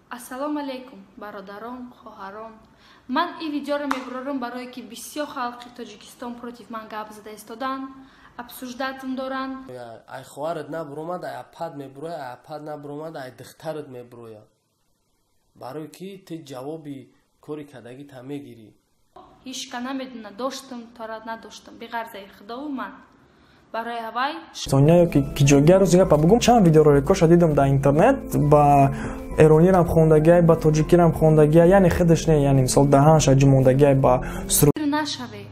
Ассалому алейкум, бародарон, хоҳарон. Ман ин видеоро мебурорам барое ки бисёр халқи Тоҷикистон против ман гап зада истодан, обсуждатам доранд. Ай хоҳарат набуромад, ай апад мебуроя, ай апад набуромад, ай духтарат мебуроя. Барое ки ти ҷавоби кори кардагита мегирӣ. ҳичка намедуна доштам, тора надоштам. Биғарзаи худову ман. Барои ҳавай Соня ёки ҷойгар рӯзига па бугум чанд видеоро рекорша дидам дар интернет ба эронирам хондагиай ба тоҷикирам хондагиай яъне хидаш не яъне мисол даҳанша ҷумондагиай ба нашаве.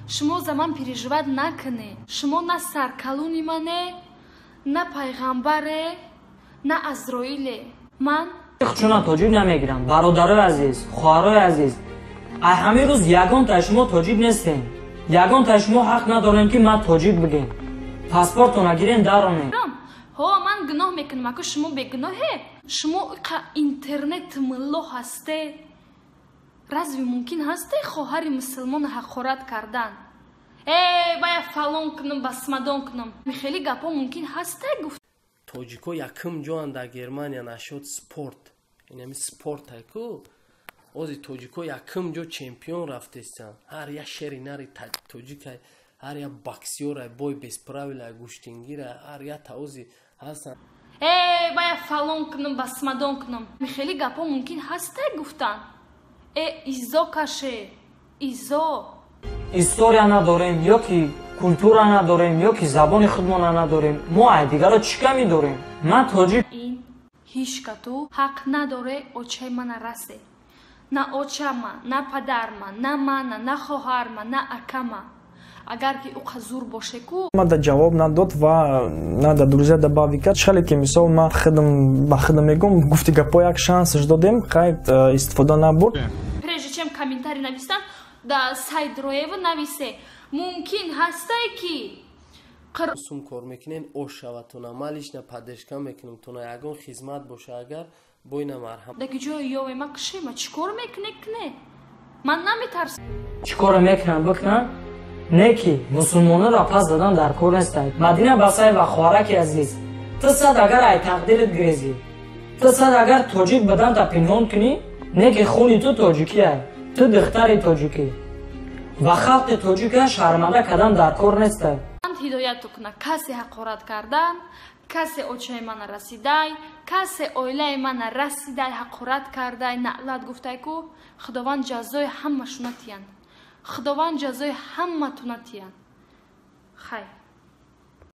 Шумо за ман переживат накуне. Шумо на саркалуни мане, на пайғамбаре, на Азроиле. Ман чуна тоҷик намегирам. Бародарои азиз, хоҳарои азиз, ай ҳамин рӯз ягонтаи шумо тоҷик нестем. Ягонтаи шумо ҳақ надорем ки ман тоҷик бигем. Паспортона гирен даронем. ҳо ман гуноҳ мекунам, ако шумо бегуноҳе? Шумо иқа интернет милло ҳасте? Разве мумкин ҳасте хоҳари мусулмон ҳақорат кардан? Бая фалон кунам, басмадон кунам. Хеле гапо мумкин ҳасте гуфт. Тоҷико якум ҷоан дар Германия нашуд спорт. Инами спортае ку. Ози тоҷико якум ҷо чемпион рафтестан. Ҳар як шери нари тоҷикай, ҳар як боксёрай, бой бесправилай, гӯштингирай, ҳар як таози ҳастан. Бая фалон кунам, басмадон кунам. Хеле гапо мумкин ҳасте гуфтан. Изо каше, изо. История надорем, ёки культура надорем, ёки забони худмона надорем. Мо ай дигаро чӣ ками дорем? Ман тоҷик. Ин ҳичка ту ҳақ надоре очаи мана расе. На очама, на падарма, на мана, на хоҳарма, на акама. Агар ки уқа зур боше ку мада ҷавоб надод ва нада друзия да баъди кард шале ки мисол ма ба хидам мегум гуфти гапо як шансш додем қайд истифода набурд. Прежде чем комментарий навистан да сайт роева нависе мумкин ҳастай ки сум кор мекунен ош шаватуна малишна падешка мекунем туна ягон хизмат боша агар бойна марҳам даки ҷои ёвема кишема чикор мекуне кне ман наметарсам чикор мекунам бикунам не ки мусулмонро пас дадан дар кор нестад. Мадина БАСАЕВА хоҳараки азиз, ту сад агар ай тақдирит гирезӣ, ту сад агар тоҷик баданта пинҳон кунӣ, не ки хуни ту тоҷикӣ ай, ту духтари тоҷикӣ ва халқи тоҷика шарманда кардан дар кор нестад. ҳидояту куна касе ҳақорат кардан, касе очаи мана расидай, касе оилаи мана расидай, ҳақорат кардай, наълат гуфтай ку худованд ҷазои ҳамашуна тиянд. Худованд ҷазои ҳаматуна тиянд. Хайр.